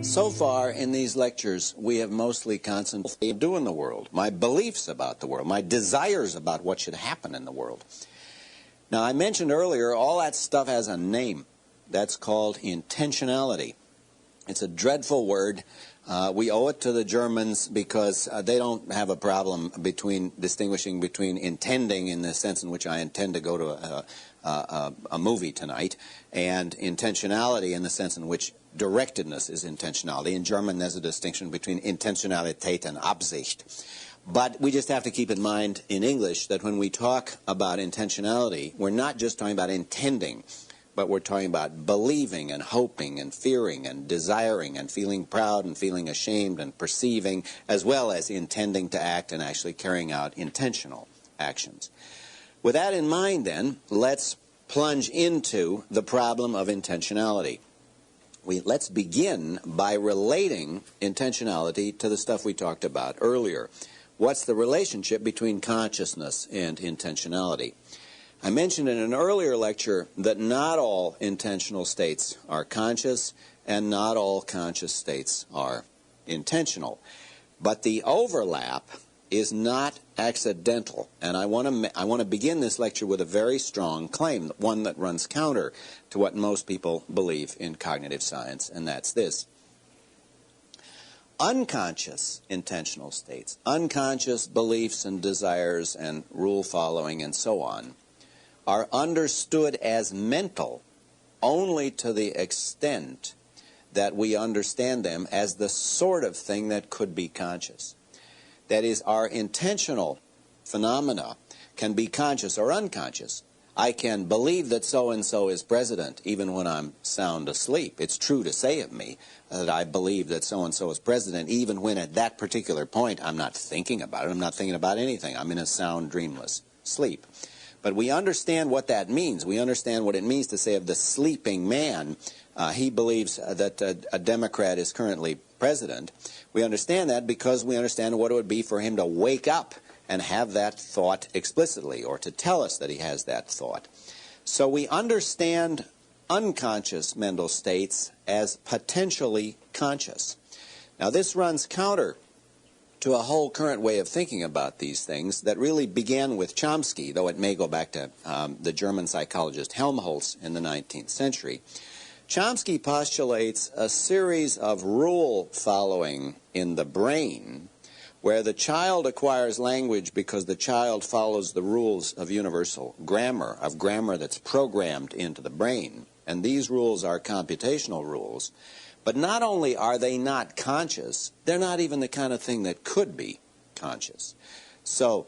So far in these lectures, we have mostly concentrated on what I do in the world, my beliefs about the world, my desires about what should happen in the world. Now, I mentioned earlier, all that stuff has a name. That's called intentionality. It's a dreadful word. We owe it to the Germans because they don't have a problem distinguishing between intending in the sense in which I intend to go to a movie tonight, and intentionality in the sense in which directedness is intentionality. In German, there's a distinction between Intentionalität and Absicht. But we just have to keep in mind in English that when we talk about intentionality, we're not just talking about intending, but we're talking about believing and hoping and fearing and desiring and feeling proud and feeling ashamed and perceiving, as well as intending to act and actually carrying out intentional actions. With that in mind, then, let's plunge into the problem of intentionality. Let's begin by relating intentionality to the stuff we talked about earlier. What's the relationship between consciousness and intentionality? I mentioned in an earlier lecture that not all intentional states are conscious and not all conscious states are intentional. But the overlap is not accidental, and I want to begin this lecture with a very strong claim, one that runs counter to what most people believe in cognitive science, and that's this. Unconscious intentional states, unconscious beliefs and desires and rule following and so on, are understood as mental only to the extent that we understand them as the sort of thing that could be conscious. That is, our intentional phenomena can be conscious or unconscious. I can believe that so-and-so is president even when I'm sound asleep. It's true to say of me that I believe that so-and-so is president even when at that particular point I'm not thinking about it. I'm not thinking about anything. I'm in a sound, dreamless sleep. But we understand what that means. We understand what it means to say of the sleeping man, he believes that a Democrat is currently president. We understand that because we understand what it would be for him to wake up and have that thought explicitly, or to tell us that he has that thought. So we understand unconscious mental states as potentially conscious. Now this runs counter to a whole current way of thinking about these things that really began with Chomsky, though it may go back to the German psychologist Helmholtz in the 19th century. Chomsky postulates a series of rule following in the brain where the child acquires language because the child follows the rules of universal grammar, of grammar that's programmed into the brain. And these rules are computational rules. But not only are they not conscious, they're not even the kind of thing that could be conscious. So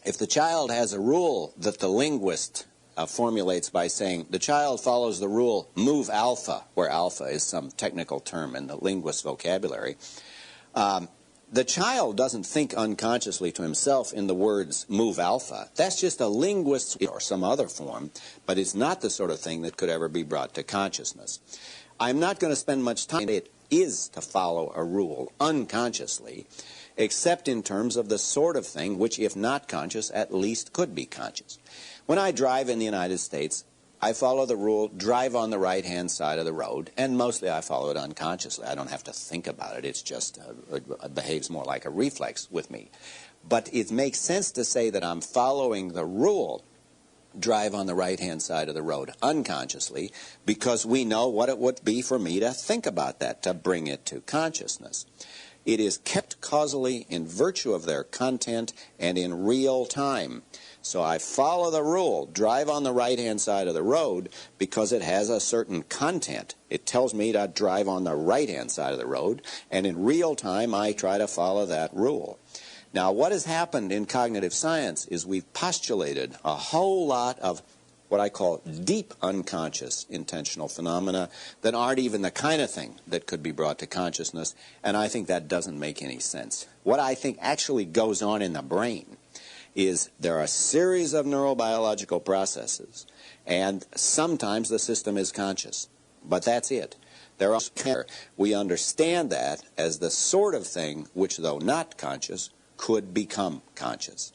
if the child has a rule that the linguist formulates by saying, the child follows the rule, move alpha, where alpha is some technical term in the linguist's vocabulary, the child doesn't think unconsciously to himself in the words move alpha. That's just a linguist's or some other form, but it's not the sort of thing that could ever be brought to consciousness. I'm not going to spend much time. It is to follow a rule unconsciously, except in terms of the sort of thing which, if not conscious, at least could be conscious. When I drive in the United States, I follow the rule, drive on the right-hand side of the road, and mostly I follow it unconsciously. I don't have to think about it. It's just, it behaves more like a reflex with me. But it makes sense to say that I'm following the rule, drive on the right-hand side of the road unconsciously, because we know what it would be for me to think about that, to bring it to consciousness. It is kept causally in virtue of their content and in real time. So I follow the rule, drive on the right-hand side of the road, because it has a certain content. It tells me to drive on the right-hand side of the road, and in real time I try to follow that rule. Now, what has happened in cognitive science is we've postulated a whole lot of what I call deep unconscious intentional phenomena that aren't even the kind of thing that could be brought to consciousness, and I think that doesn't make any sense. What I think actually goes on in the brain is there are a series of neurobiological processes, and sometimes the system is conscious, but that's it. We understand that as the sort of thing which, though not conscious, could become conscious.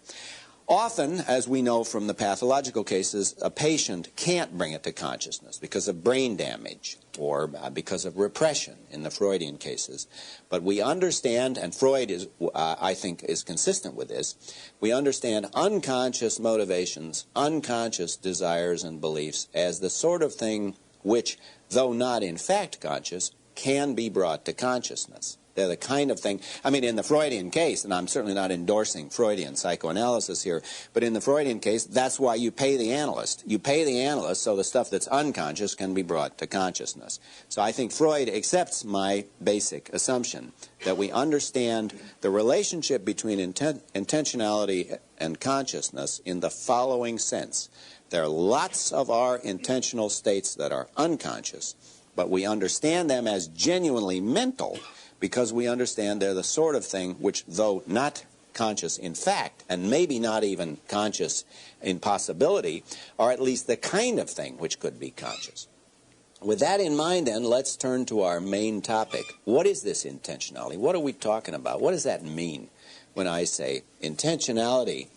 Often, as we know from the pathological cases, a patient can't bring it to consciousness because of brain damage or because of repression in the Freudian cases. But we understand, and Freud is, I think, is consistent with this, we understand unconscious motivations, unconscious desires and beliefs as the sort of thing which, though not in fact conscious, can be brought to consciousness. They're the kind of thing, I mean, in the Freudian case, and I'm certainly not endorsing Freudian psychoanalysis here, but in the Freudian case, that's why you pay the analyst. You pay the analyst so the stuff that's unconscious can be brought to consciousness. So I think Freud accepts my basic assumption that we understand the relationship between intentionality and consciousness in the following sense. There are lots of our intentional states that are unconscious, but we understand them as genuinely mental because we understand they're the sort of thing which, though not conscious in fact, and maybe not even conscious in possibility, are at least the kind of thing which could be conscious. With that in mind, then, let's turn to our main topic. What is this intentionality? What are we talking about? What does that mean when I say intentionality?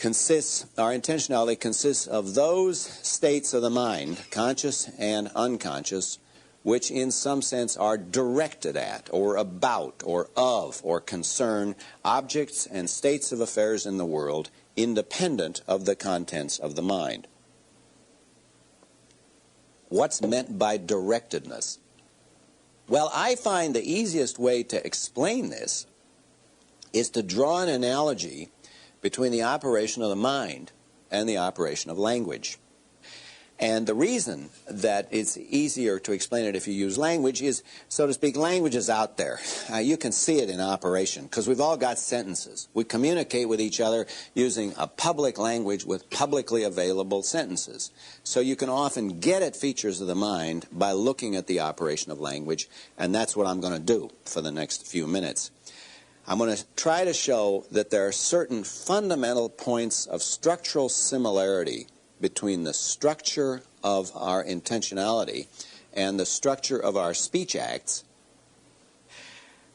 Our intentionality consists of those states of the mind, conscious and unconscious, which in some sense are directed at, or about, or of, or concern objects and states of affairs in the world independent of the contents of the mind. What's meant by directedness? Well, I find the easiest way to explain this is to draw an analogy between the operation of the mind and the operation of language. And the reason that it's easier to explain it if you use language is, so to speak, language is out there. You can see it in operation because we've all got sentences. We communicate with each other using a public language with publicly available sentences. So you can often get at features of the mind by looking at the operation of language, and that's what I'm going to do for the next few minutes. I'm going to try to show that there are certain fundamental points of structural similarity between the structure of our intentionality and the structure of our speech acts.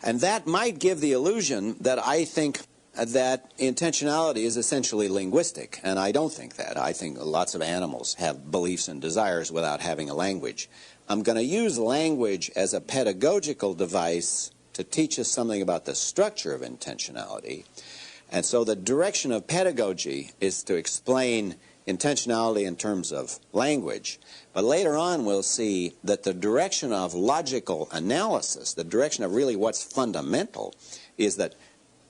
And that might give the illusion that I think that intentionality is essentially linguistic, and I don't think that. I think lots of animals have beliefs and desires without having a language. I'm going to use language as a pedagogical device to teach us something about the structure of intentionality. And so the direction of pedagogy is to explain intentionality in terms of language. But later on we'll see that the direction of logical analysis, the direction of really what's fundamental, is that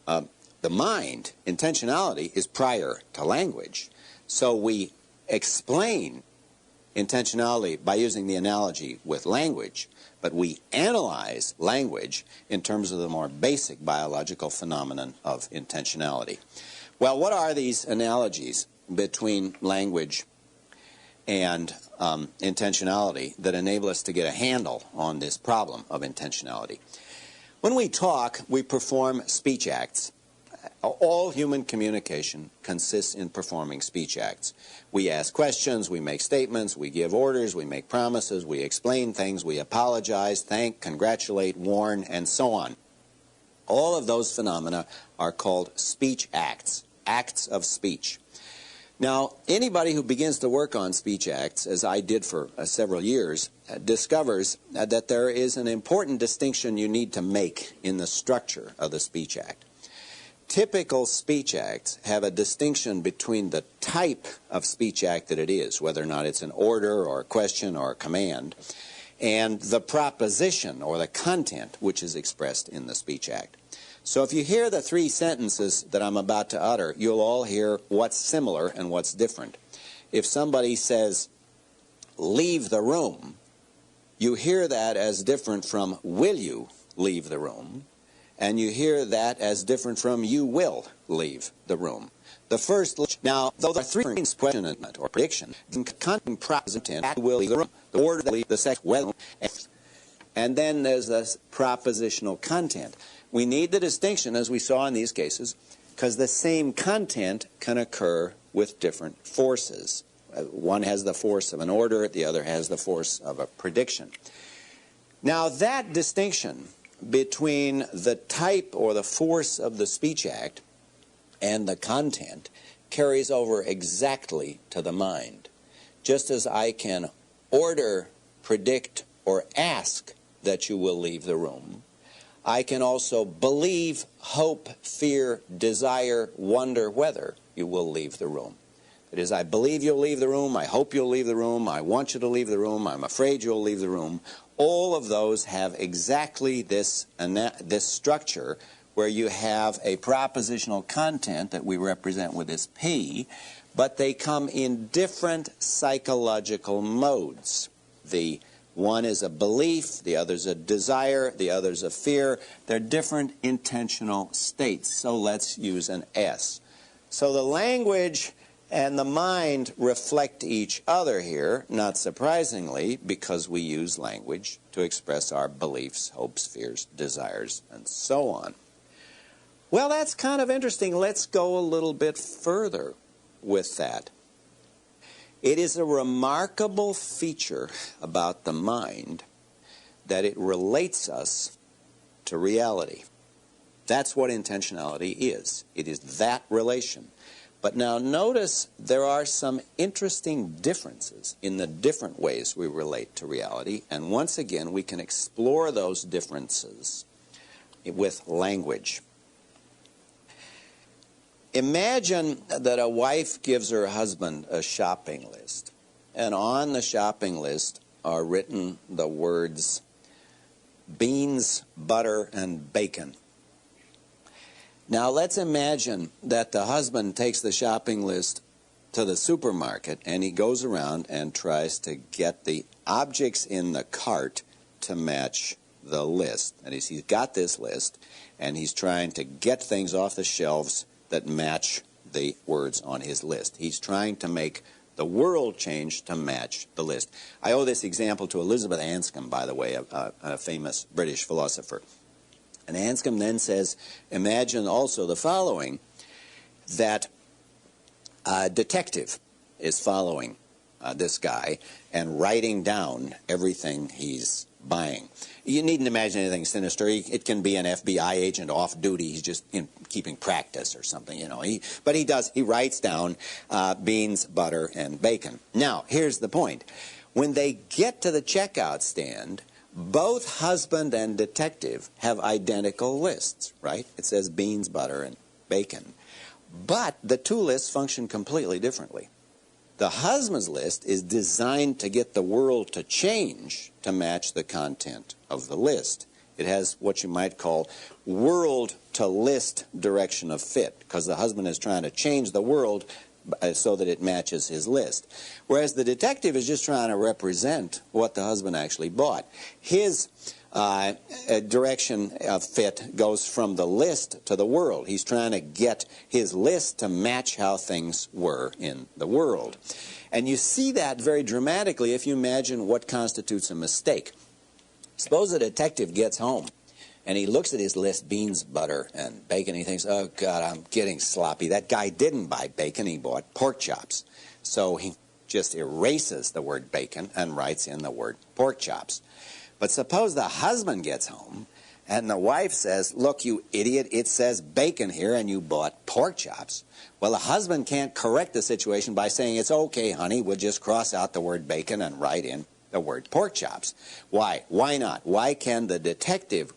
the mind, intentionality, is prior to language. So we explain intentionality by using the analogy with language, but we analyze language in terms of the more basic biological phenomenon of intentionality. Well, what are these analogies between language and intentionality that enable us to get a handle on this problem of intentionality? When we talk, we perform speech acts. All human communication consists in performing speech acts. We ask questions, we make statements, we give orders, we make promises, we explain things, we apologize, thank, congratulate, warn, and so on. All of those phenomena are called speech acts, acts of speech. Now, anybody who begins to work on speech acts, as I did for several years, discovers that there is an important distinction you need to make in the structure of the speech act. Typical speech acts have a distinction between the type of speech act that it is, whether or not it's an order or a question or a command, and the proposition or the content which is expressed in the speech act. So if you hear the three sentences that I'm about to utter, you'll all hear what's similar and what's different. If somebody says, leave the room, you hear that as different from, will you leave the room? And you hear that as different from, you will leave the room. The first, now, though there are three things, question or prediction, the content proposition will leave the room, the order, the sex, well, and then there's this propositional content. We need the distinction, as we saw in these cases, because the same content can occur with different forces. One has the force of an order, the other has the force of a prediction. Now, that distinction between the type or the force of the speech act and the content carries over exactly to the mind. Just as I can order, predict, or ask that you will leave the room, I can also believe, hope, fear, desire, wonder whether you will leave the room. That is, I believe you'll leave the room, I hope you'll leave the room, I want you to leave the room, I'm afraid you'll leave the room. All of those have exactly this structure where you have a propositional content that we represent with this P, but they come in different psychological modes. The one is a belief, the other's a desire, the other's a fear. They're different intentional states, so let's use an S. So the language and the mind reflect each other here, not surprisingly, because we use language to express our beliefs, hopes, fears, desires, and so on. Well, that's kind of interesting. Let's go a little bit further with that. It is a remarkable feature about the mind that it relates us to reality. That's what intentionality is. It is that relation. But now notice there are some interesting differences in the different ways we relate to reality, and once again we can explore those differences with language. Imagine that a wife gives her husband a shopping list, and on the shopping list are written the words beans, butter, and bacon. Now let's imagine that the husband takes the shopping list to the supermarket and he goes around and tries to get the objects in the cart to match the list. And he's got this list and he's trying to get things off the shelves that match the words on his list. He's trying to make the world change to match the list. I owe this example to Elizabeth Anscombe, by the way, a famous British philosopher. And Anscombe then says, imagine also the following, that a detective is following this guy and writing down everything he's buying. You needn't imagine anything sinister. It can be an FBI agent off duty. He's just keeping practice or something, you know. But he writes down beans, butter, and bacon. Now, here's the point. When they get to the checkout stand, both husband and detective have identical lists, right? It says beans, butter, and bacon. But the two lists function completely differently. The husband's list is designed to get the world to change to match the content of the list. It has what you might call world to list direction of fit, because the husband is trying to change the world so that it matches his list. Whereas the detective is just trying to represent what the husband actually bought. His direction of fit goes from the list to the world. He's trying to get his list to match how things were in the world. And you see that very dramatically if you imagine what constitutes a mistake. Suppose a detective gets home and he looks at his list, beans, butter, and bacon. He thinks, oh, God, I'm getting sloppy. That guy didn't buy bacon. He bought pork chops. So he just erases the word bacon and writes in the word pork chops. But suppose the husband gets home and the wife says, look, you idiot, it says bacon here and you bought pork chops. Well, the husband can't correct the situation by saying, it's okay, honey, we'll just cross out the word bacon and write in the word pork chops. Why? Why not? Why can the detective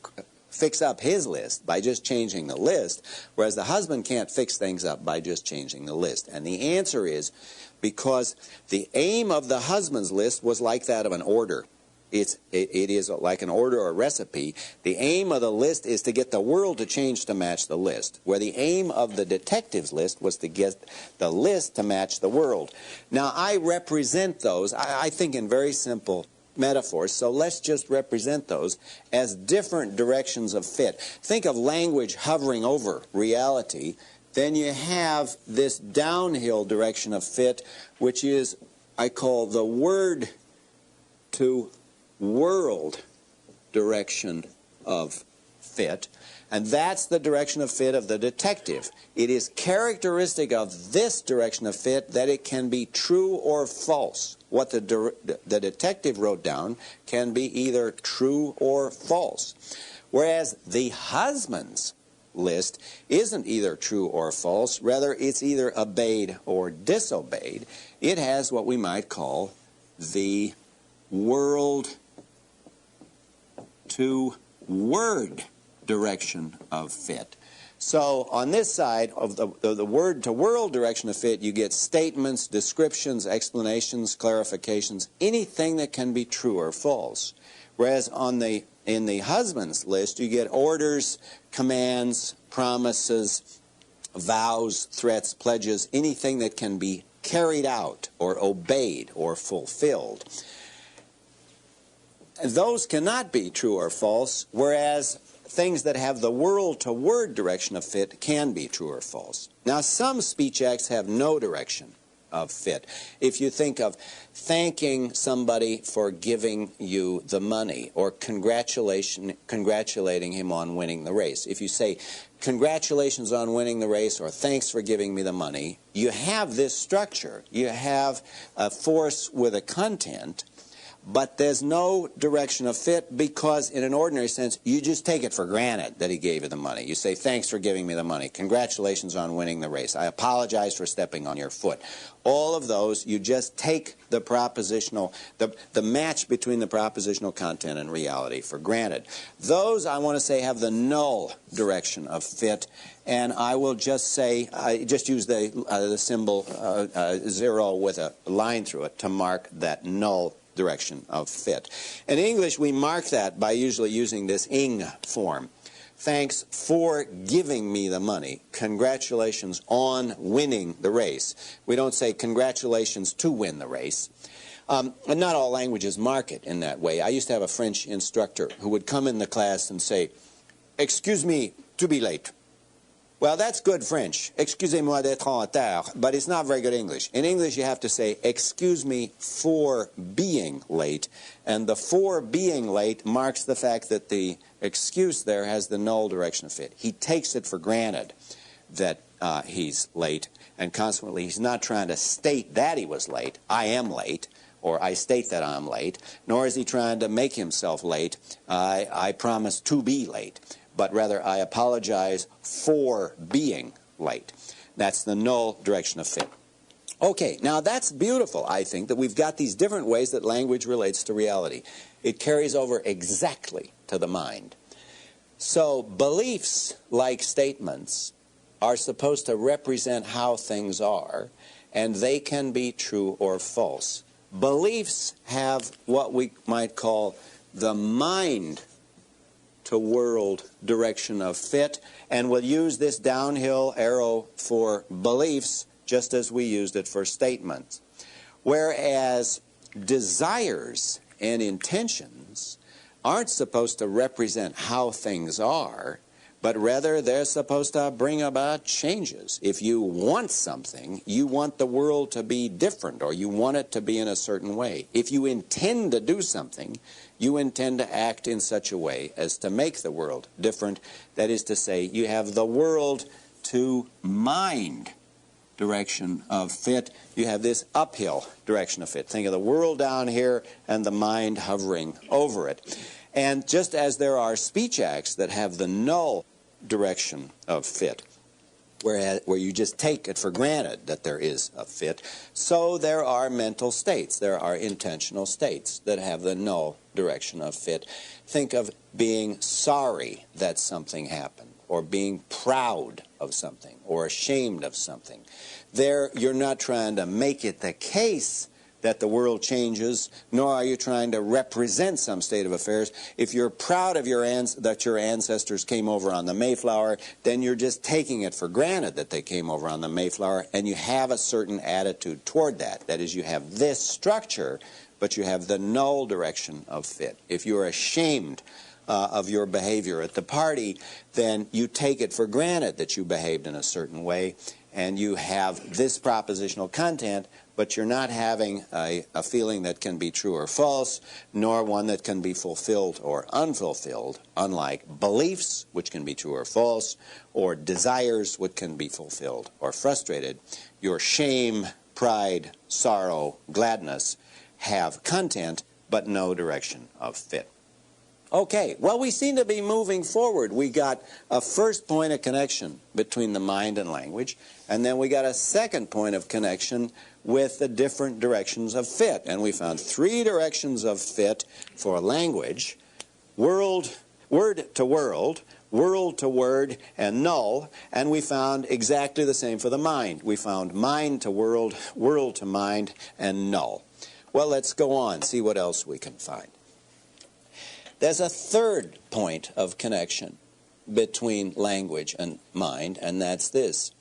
fix up his list by just changing the list, whereas the husband can't fix things up by just changing the list? And the answer is because the aim of the husband's list was like that of an order. It is like an order or recipe. The aim of the list is to get the world to change to match the list, where the aim of the detective's list was to get the list to match the world. Now, I represent those, I think, in very simple metaphors, so let's just represent those as different directions of fit. Think of language hovering over reality. Then you have this downhill direction of fit, which is, I call the word to world direction of fit, and that's the direction of fit of the detective. It is characteristic of this direction of fit that it can be true or false. What the detective wrote down can be either true or false, whereas the husband's list isn't either true or false. Rather, it's either obeyed or disobeyed. It has what we might call the world to word direction of fit. So on this side of the word to world direction of fit, you get statements, descriptions, explanations, clarifications, anything that can be true or false. Whereas in the husband's list, you get orders, commands, promises, vows, threats, pledges, anything that can be carried out or obeyed or fulfilled. Those cannot be true or false, whereas things that have the world-to-word direction of fit can be true or false. Now, some speech acts have no direction of fit. If you think of thanking somebody for giving you the money, or congratulating him on winning the race. If you say, congratulations on winning the race, or thanks for giving me the money, you have this structure. You have a force with a content, but there's no direction of fit, because in an ordinary sense, you just take it for granted that he gave you the money. You say, thanks for giving me the money. Congratulations on winning the race. I apologize for stepping on your foot. All of those, you just take the propositional, the match between the propositional content and reality for granted. Those, I want to say, have the null direction of fit. And I will just say, just use the symbol 0 with a line through it to mark that null direction of fit. In English, we mark that by usually using this ing form. Thanks for giving me the money. Congratulations on winning the race. We don't say congratulations to win the race. And not all languages mark it in that way. I used to have a French instructor who would come in the class and say, excuse me to be late. Well, that's good French. Excusez-moi d'être en retard. But it's not very good English. In English, you have to say, excuse me for being late. And the for being late marks the fact that the excuse there has the null direction of fit. He takes it for granted that he's late. And consequently, he's not trying to state that he was late. I am late. Or I state that I'm late. Nor is he trying to make himself late. I promise to be late. But rather, I apologize for being late. That's the null direction of fit. Okay, now that's beautiful, I think, that we've got these different ways that language relates to reality. It carries over exactly to the mind. So beliefs, like statements, are supposed to represent how things are, and they can be true or false. Beliefs have what we might call the mind to world direction of fit, and we'll use this downhill arrow for beliefs just as we used it for statements. Whereas desires and intentions aren't supposed to represent how things are, but rather they're supposed to bring about changes. If you want something, you want the world to be different, or you want it to be in a certain way. If you intend to do something, you intend to act in such a way as to make the world different. That is to say, you have the world to mind direction of fit. You have this uphill direction of fit. Think of the world down here and the mind hovering over it. And just as there are speech acts that have the null direction of fit, where you just take it for granted that there is a fit, so there are mental states, there are intentional states that have the null direction of fit. Think of being sorry that something happened, or being proud of something, or ashamed of something. There, you're not trying to make it the case that the world changes, nor are you trying to represent some state of affairs. If you're proud of that your ancestors came over on the Mayflower, then you're just taking it for granted that they came over on the Mayflower, and you have a certain attitude toward that. That is, you have this structure, but you have the null direction of fit. If you're ashamed of your behavior at the party, then you take it for granted that you behaved in a certain way, and you have this propositional content, but you're not having a feeling that can be true or false, nor one that can be fulfilled or unfulfilled, unlike beliefs, which can be true or false, or desires, which can be fulfilled or frustrated. Your shame, pride, sorrow, gladness have content, but no direction of fit. Okay, well, we seem to be moving forward. We got a first point of connection between the mind and language, and then we got a second point of connection with the different directions of fit. And we found 3 directions of fit for language: word to world, world to word, and null. And we found exactly the same for the mind. We found mind to world, world to mind, and null. Well, let's go on, see what else we can find. There's a third point of connection between language and mind, and that's this.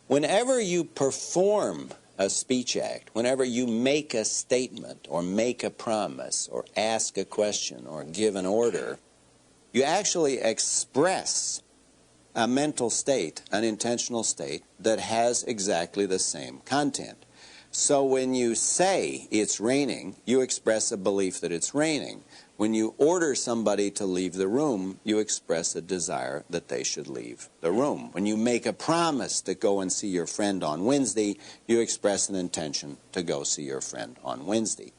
Whenever you perform a speech act, whenever you make a statement or make a promise or ask a question or give an order, you actually express a mental state, an intentional state, that has exactly the same content. So when you say it's raining, you express a belief that it's raining. When you order somebody to leave the room, you express a desire that they should leave the room. When you make a promise to go and see your friend on Wednesday, you express an intention to go see your friend on Wednesday.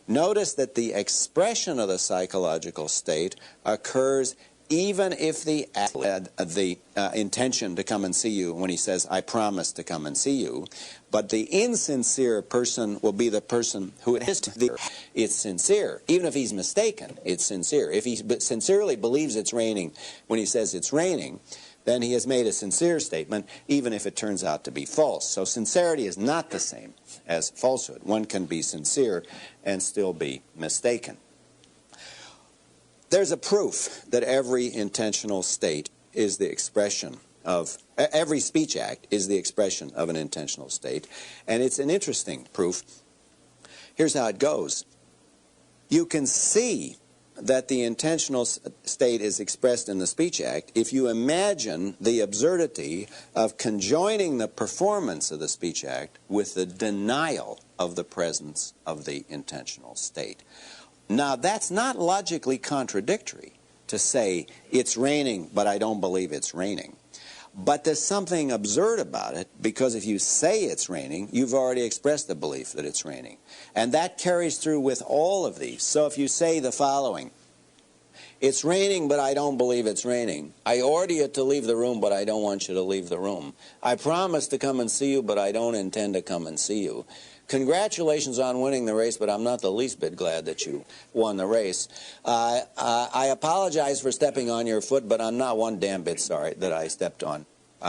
Notice that the expression of the psychological state occurs even if the intention to come and see you, when he says, I promise to come and see you, but the insincere person will be the person who it's sincere. Even if he's mistaken, it's sincere. If he sincerely believes it's raining when he says it's raining, then he has made a sincere statement, even if it turns out to be false. So sincerity is not the same as falsehood. One can be sincere and still be mistaken. There's a proof that every intentional state is the expression of, every speech act is the expression of an intentional state, and it's an interesting proof. Here's how it goes. You can see that the intentional state is expressed in the speech act if you imagine the absurdity of conjoining the performance of the speech act with the denial of the presence of the intentional state. Now, that's not logically contradictory to say it's raining, but I don't believe it's raining. But there's something absurd about it, because if you say it's raining, you've already expressed the belief that it's raining. And that carries through with all of these. So if you say the following, it's raining, but I don't believe it's raining. I order you to leave the room, but I don't want you to leave the room. I promise to come and see you, but I don't intend to come and see you. Congratulations on winning the race, but I'm not the least bit glad that you won the race. I apologize for stepping on your foot, but I'm not one damn bit sorry that I stepped on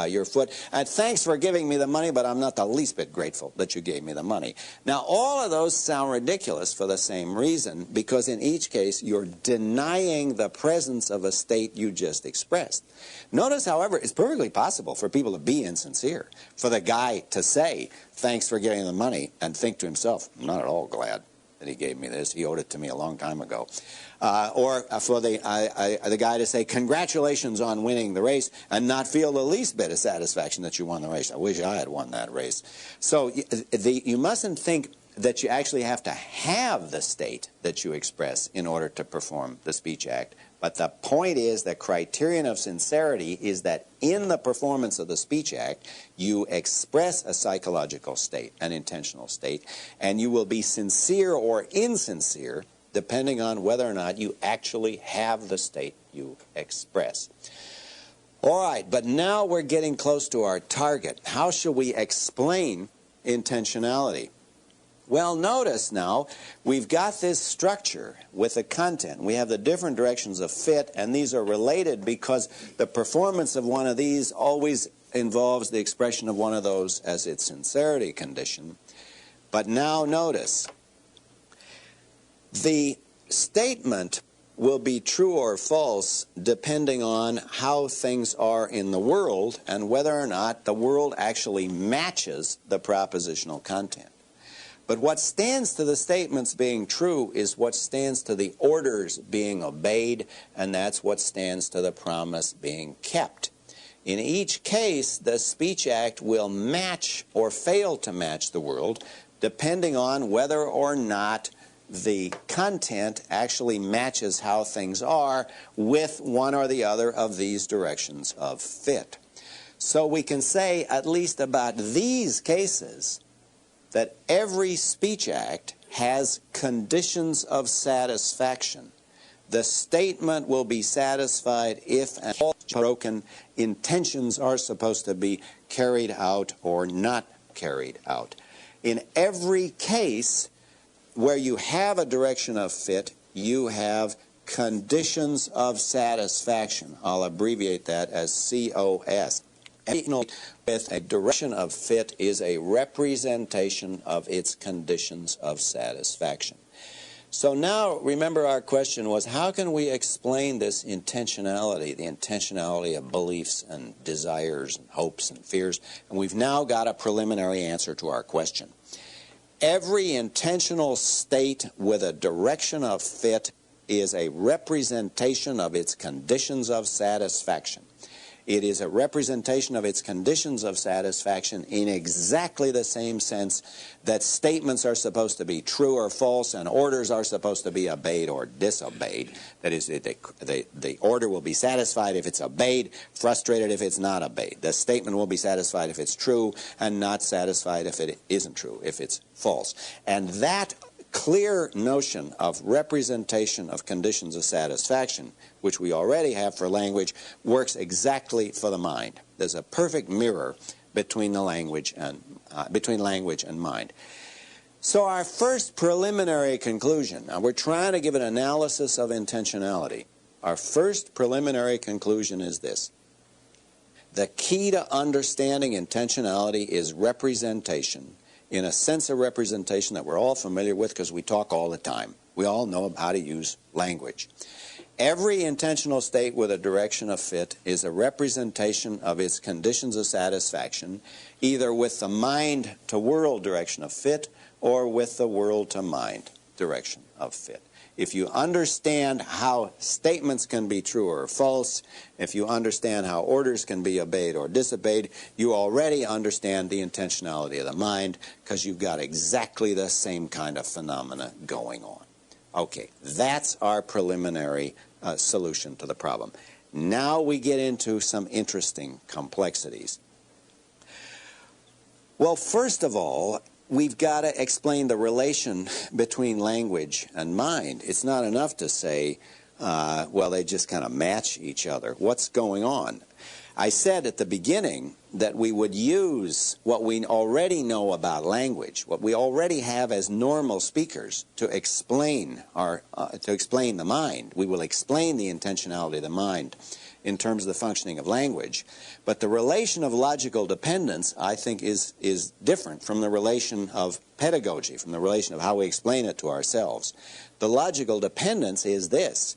your foot. And thanks for giving me the money, but I'm not the least bit grateful that you gave me the money. Now, all of those sound ridiculous for the same reason, because in each case, you're denying the presence of a state you just expressed. Notice, however, it's perfectly possible for people to be insincere, for the guy to say, thanks for giving the money, and think to himself, I'm not at all glad that he gave me this. He owed it to me a long time ago. Or for the guy to say, congratulations on winning the race, and not feel the least bit of satisfaction that you won the race. I wish I had won that race. So you mustn't think that you actually have to have the state that you express in order to perform the speech act. But the point is, the criterion of sincerity is that in the performance of the speech act, you express a psychological state, an intentional state, and you will be sincere or insincere depending on whether or not you actually have the state you express. All right, but now we're getting close to our target. How shall we explain intentionality? Well, notice now, we've got this structure with the content. We have the different directions of fit, and these are related because the performance of one of these always involves the expression of one of those as its sincerity condition. But now notice, the statement will be true or false depending on how things are in the world and whether or not the world actually matches the propositional content. But what stands to the statements being true is what stands to the orders being obeyed, and that's what stands to the promise being kept. In each case, the speech act will match or fail to match the world, depending on whether or not the content actually matches how things are with one or the other of these directions of fit. So we can say, at least about these cases, that every speech act has conditions of satisfaction The statement will be satisfied if and all broken intentions are supposed to be carried out or not carried out. In every case where you have a direction of fit, you have conditions of satisfaction. I'll abbreviate that as COS. With a direction of fit is a representation of its conditions of satisfaction. So now, remember, our question was, how can we explain this intentionality, the intentionality of beliefs and desires and hopes and fears? And we've now got a preliminary answer to our question. Every intentional state with a direction of fit is a representation of its conditions of satisfaction. It is a representation of its conditions of satisfaction in exactly the same sense that statements are supposed to be true or false and orders are supposed to be obeyed or disobeyed. That is, the order will be satisfied if it's obeyed, frustrated if it's not obeyed. The statement will be satisfied if it's true and not satisfied if it isn't true, if it's false. And that clear notion of representation of conditions of satisfaction, which we already have for language, works exactly for the mind. There's a perfect mirror between the language and mind. So our first preliminary conclusion, now we're trying to give an analysis of intentionality. Our first preliminary conclusion is this: the key to understanding intentionality is representation, in a sense of representation that we're all familiar with because we talk all the time. We all know how to use language. Every intentional state with a direction of fit is a representation of its conditions of satisfaction, either with the mind to world direction of fit or with the world to mind direction of fit. If you understand how statements can be true or false, if you understand how orders can be obeyed or disobeyed, you already understand the intentionality of the mind because you've got exactly the same kind of phenomena going on. Okay, that's our preliminary solution to the problem. Now we get into some interesting complexities. Well, first of all, we've got to explain the relation between language and mind. It's not enough to say, well, they just kind of match each other. What's going on? I said at the beginning that we would use what we already know about language, what we already have as normal speakers, to explain the mind. We will explain the intentionality of the mind in terms of the functioning of language. But the relation of logical dependence, I think, is different from the relation of pedagogy, from the relation of how we explain it to ourselves. The logical dependence is this: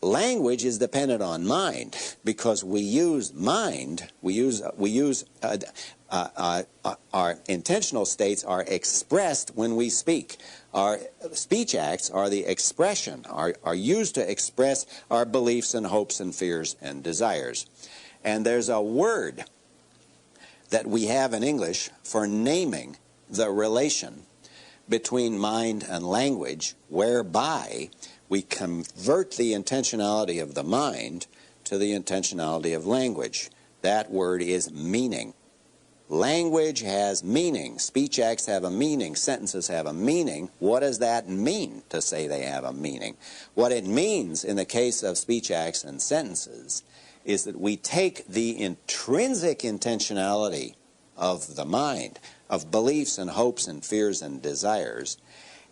language is dependent on mind because we use mind. Our intentional states are expressed when we speak. Our speech acts are the expression, are used to express our beliefs and hopes and fears and desires. And there's a word that we have in English for naming the relation between mind and language, whereby we convert the intentionality of the mind to the intentionality of language. That word is meaning. Language has meaning. Speech acts have a meaning. Sentences have a meaning. What does that mean to say they have a meaning? What it means in the case of speech acts and sentences is that we take the intrinsic intentionality of the mind, of beliefs and hopes and fears and desires,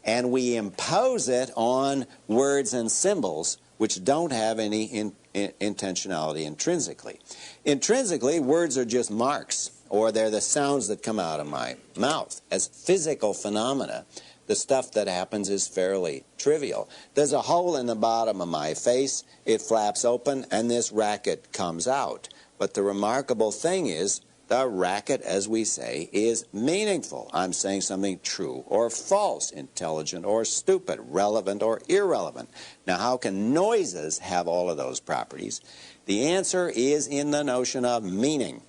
and we impose it on words and symbols which don't have any intentionality intrinsically. Intrinsically, words are just marks, or they're the sounds that come out of my mouth. As physical phenomena, the stuff that happens is fairly trivial. There's a hole in the bottom of my face, it flaps open, and this racket comes out. But the remarkable thing is, the racket, as we say, is meaningful. I'm saying something true or false, intelligent or stupid, relevant or irrelevant. Now, how can noises have all of those properties? The answer is in the notion of meaning.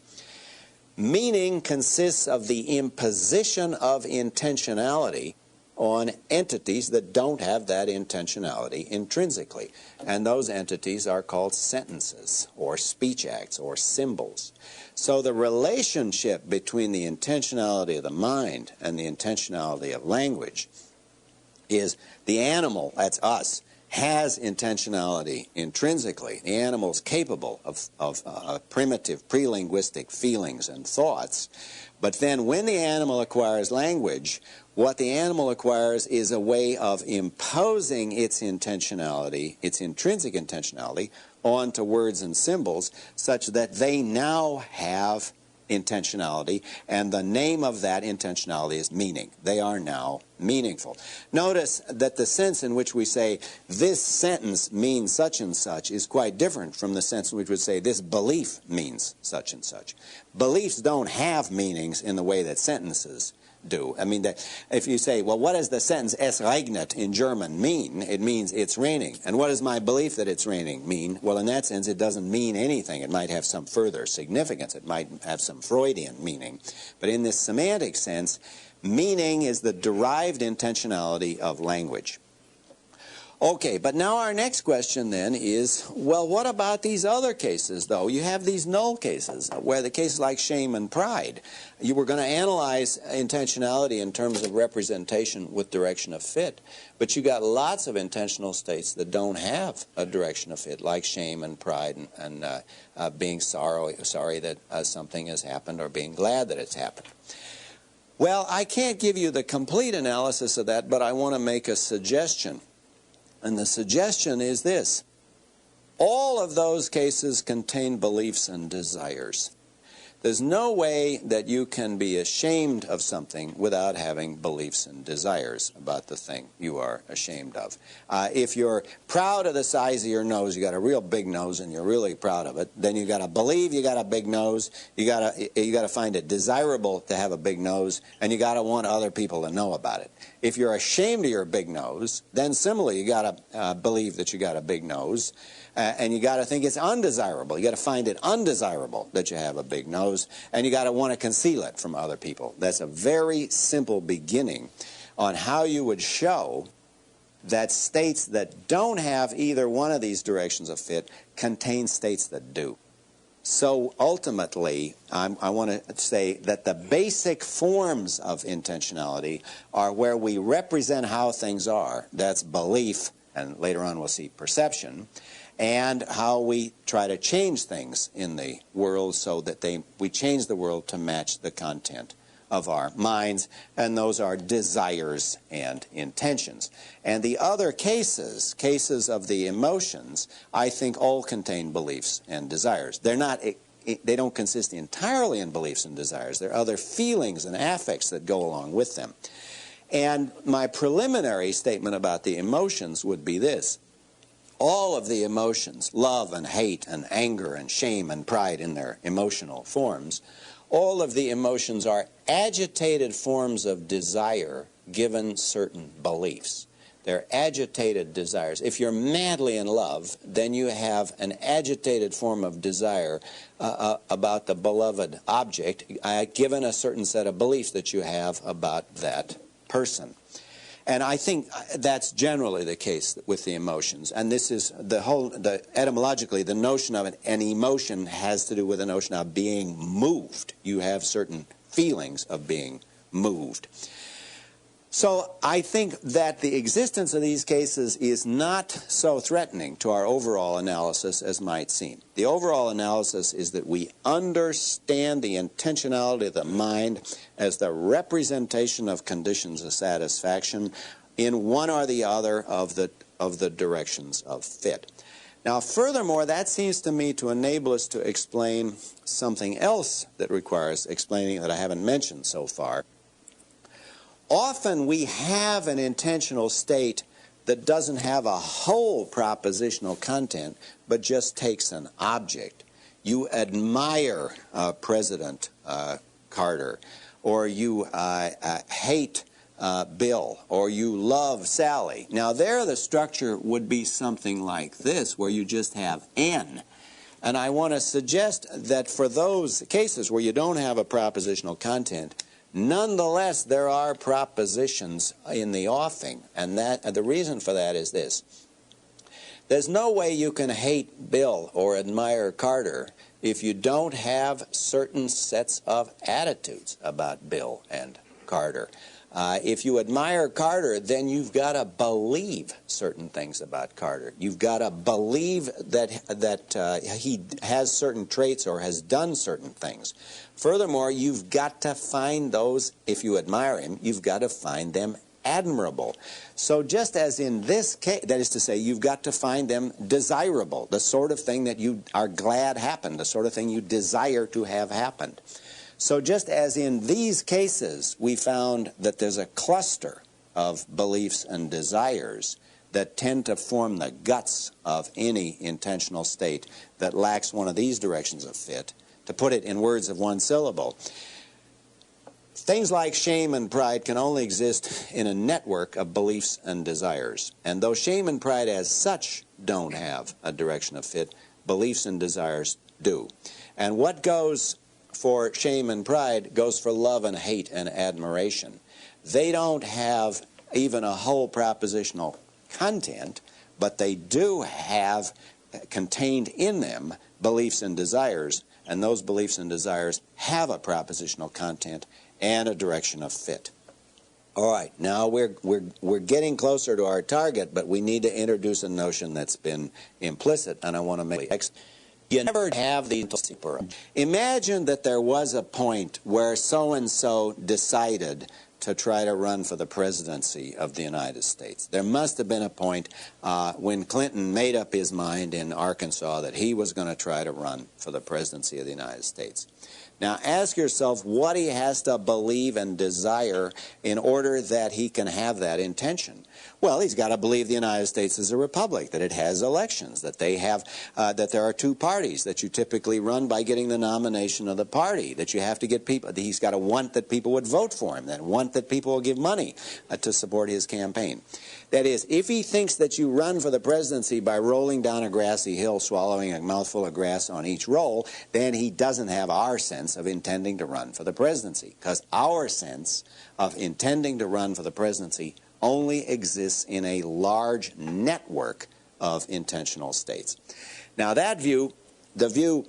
Meaning consists of the imposition of intentionality on entities that don't have that intentionality intrinsically. And those entities are called sentences or speech acts or symbols. So the relationship between the intentionality of the mind and the intentionality of language is the animal, that's us, has intentionality intrinsically. The animal's capable of primitive pre-linguistic feelings and thoughts. But then when the animal acquires language, what the animal acquires is a way of imposing its intentionality, its intrinsic intentionality, onto words and symbols such that they now have intentionality, and the name of that intentionality is meaning. They are now meaningful. Notice that the sense in which we say this sentence means such and such is quite different from the sense in which we would say this belief means such and such. Beliefs don't have meanings in the way that sentences do. I mean, if you say, well, what does the sentence "Es regnet" in German mean? It means it's raining. And what does my belief that it's raining mean? Well, in that sense, it doesn't mean anything. It might have some further significance. It might have some Freudian meaning. But in this semantic sense, meaning is the derived intentionality of language. Okay, but now our next question then is, well, what about these other cases, though? You have these null cases, where the cases like shame and pride. You were going to analyze intentionality in terms of representation with direction of fit, but you got lots of intentional states that don't have a direction of fit, like shame and pride and being sorry that something has happened, or being glad that it's happened. Well, I can't give you the complete analysis of that, but I want to make a suggestion. And the suggestion is this: all of those cases contain beliefs and desires. There's no way that you can be ashamed of something without having beliefs and desires about the thing you are ashamed of. If you're proud of the size of your nose, you got a real big nose and you're really proud of it, then you got to believe you got a big nose, you got to find it desirable to have a big nose, and you got to want other people to know about it. If you're ashamed of your big nose, then similarly you got to believe that you got a big nose, and you got to think it's undesirable. You got to find it undesirable that you have a big nose, and you got to want to conceal it from other people. That's a very simple beginning on how you would show that states that don't have either one of these directions of fit contain states that do. So ultimately, I want to say that the basic forms of intentionality are where we represent how things are. That's belief, and later on we'll see perception, and how we try to change things in the world so that we change the world to match the content of our minds, and those are desires and intentions. And the other cases of the emotions, I think all contain beliefs and desires. They don't consist entirely in beliefs and desires. There are other feelings and affects that go along with them. And my preliminary statement about the emotions would be this: all of the emotions, love and hate and anger and shame and pride in their emotional forms, all of the emotions are agitated forms of desire given certain beliefs. They're agitated desires. If you're madly in love, then you have an agitated form of desire about the beloved object, given a certain set of beliefs that you have about that person. And I think that's generally the case with the emotions. And this is etymologically, the notion of an emotion has to do with the notion of being moved. You have certain feelings of being moved. So I think that the existence of these cases is not so threatening to our overall analysis as might seem. The overall analysis is that we understand the intentionality of the mind as the representation of conditions of satisfaction in one or the other of the directions of fit. Now, furthermore, that seems to me to enable us to explain something else that requires explaining that I haven't mentioned so far. Often we have an intentional state that doesn't have a whole propositional content, but just takes an object. You admire President Carter, or you hate Bill, or you love Sally. Now there the structure would be something like this, where you just have N. And I want to suggest that for those cases where you don't have a propositional content, nonetheless, there are propositions in the offing, and the reason for that is this. There's no way you can hate Bill or admire Carter if you don't have certain sets of attitudes about Bill and Carter. If you admire Carter, then you've got to believe certain things about Carter. You've got to believe that he has certain traits or has done certain things. Furthermore, you've got to find those, if you admire him, you've got to find them admirable. So just as in this case, that is to say, you've got to find them desirable, the sort of thing that you are glad happened, the sort of thing you desire to have happened. So just as in these cases, we found that there's a cluster of beliefs and desires that tend to form the guts of any intentional state that lacks one of these directions of fit. To put it in words of one syllable, things like shame and pride can only exist in a network of beliefs and desires. And though shame and pride as such don't have a direction of fit, beliefs and desires do. And what goes for shame and pride goes for love and hate and admiration. They don't have even a whole propositional content, but they do have contained in them beliefs and desires, and those beliefs and desires have a propositional content and a direction of fit. All right, now we're getting closer to our target, but we need to introduce a notion that's been implicit, and I want to make it. You never have the imagine that there was a point where so-and-so decided to try to run for the presidency of the United States. There must have been a point when Clinton made up his mind in Arkansas that he was going to try to run for the presidency of the United States. Now ask yourself what he has to believe and desire in order that he can have that intention. Well, he's got to believe the United States is a republic, that it has elections, that they have, that there are two parties, that you typically run by getting the nomination of the party, that you have to get people, he's got to want that people would vote for him, that want that people will give money to support his campaign. That is, if he thinks that you run for the presidency by rolling down a grassy hill, swallowing a mouthful of grass on each roll, then he doesn't have our sense of intending to run for the presidency, because our sense of intending to run for the presidency only exists in a large network of intentional states. Now that view, the view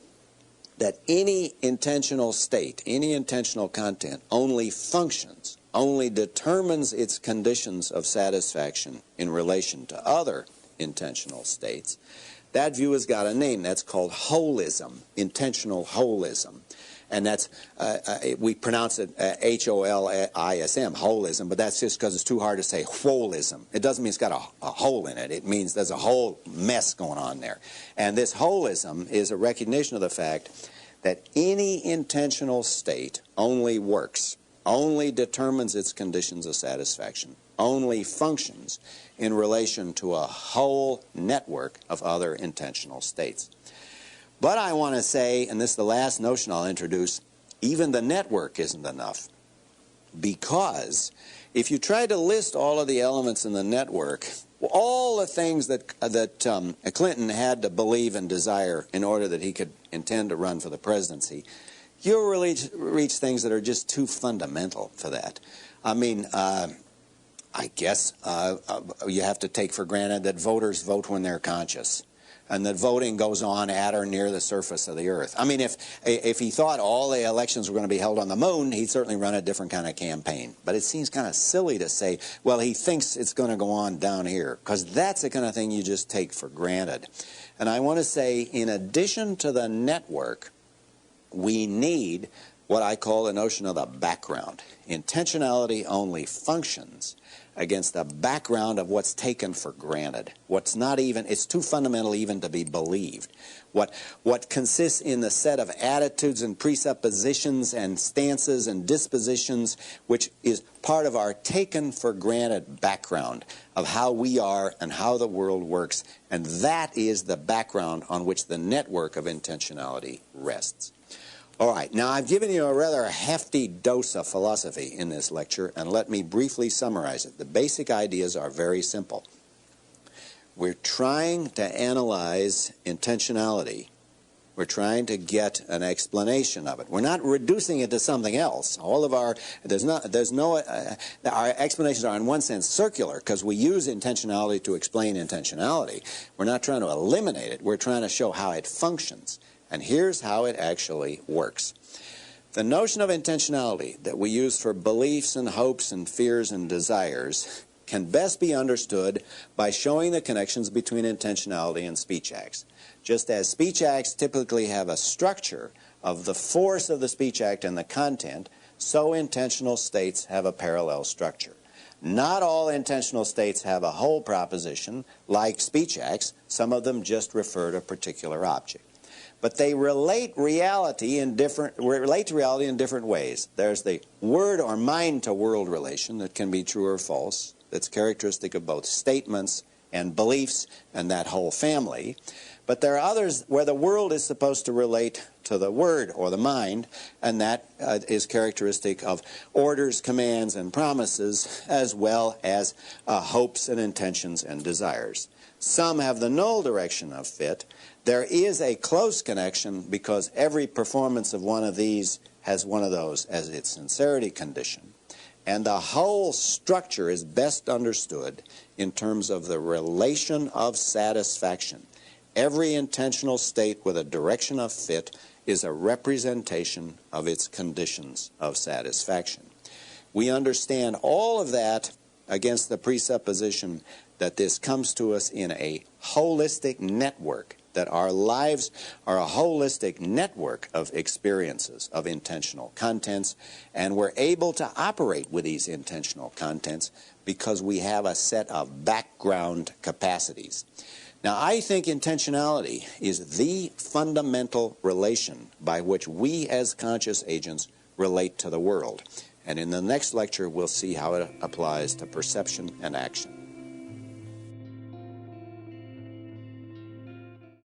that any intentional state, any intentional content only functions, only determines its conditions of satisfaction in relation to other intentional states, that view has got a name. That's called holism, intentional holism. And that's, we pronounce it H-O-L-I-S-M, holism, but that's just because it's too hard to say holism. It doesn't mean it's got a hole in it. It means there's a whole mess going on there. And this holism is a recognition of the fact that any intentional state only works, only determines its conditions of satisfaction, only functions in relation to a whole network of other intentional states. But I want to say, and this is the last notion I'll introduce, even the network isn't enough. Because if you try to list all of the elements in the network, all the things that Clinton had to believe and desire in order that he could intend to run for the presidency, you'll really reach things that are just too fundamental for that. I mean, I guess you have to take for granted that voters vote when they're conscious, and that voting goes on at or near the surface of the earth. I mean, if he thought all the elections were going to be held on the moon, he'd certainly run a different kind of campaign. But it seems kind of silly to say, well, he thinks it's going to go on down here, because that's the kind of thing you just take for granted. And I want to say, in addition to the network, we need what I call the notion of the background. Intentionality only functions against the background of what's taken for granted. What's not even, it's too fundamental even to be believed. What consists in the set of attitudes and presuppositions and stances and dispositions, which is part of our taken for granted background of how we are and how the world works. And that is the background on which the network of intentionality rests. All right, now I've given you a rather hefty dose of philosophy in this lecture, and let me briefly summarize it. The basic ideas are very simple. We're trying to analyze intentionality. We're trying to get an explanation of it. We're not reducing it to something else. All of our, our explanations are in one sense circular, because we use intentionality to explain intentionality. We're not trying to eliminate it. We're trying to show how it functions. And here's how it actually works. The notion of intentionality that we use for beliefs and hopes and fears and desires can best be understood by showing the connections between intentionality and speech acts. Just as speech acts typically have a structure of the force of the speech act and the content, so intentional states have a parallel structure. Not all intentional states have a whole proposition like speech acts. Some of them just refer to a particular object. But they relate to reality in different ways. There's the word or mind to world relation that can be true or false, that's characteristic of both statements and beliefs and that whole family. But there are others where the world is supposed to relate to the word or the mind, and that is characteristic of orders, commands, and promises, as well as hopes and intentions and desires. Some have the null direction of fit. There is a close connection because every performance of one of these has one of those as its sincerity condition. And the whole structure is best understood in terms of the relation of satisfaction. Every intentional state with a direction of fit is a representation of its conditions of satisfaction. We understand all of that against the presupposition that this comes to us in a holistic network, that our lives are a holistic network of experiences, of intentional contents, and we're able to operate with these intentional contents because we have a set of background capacities. Now, I think intentionality is the fundamental relation by which we as conscious agents relate to the world. And in the next lecture, we'll see how it applies to perception and action.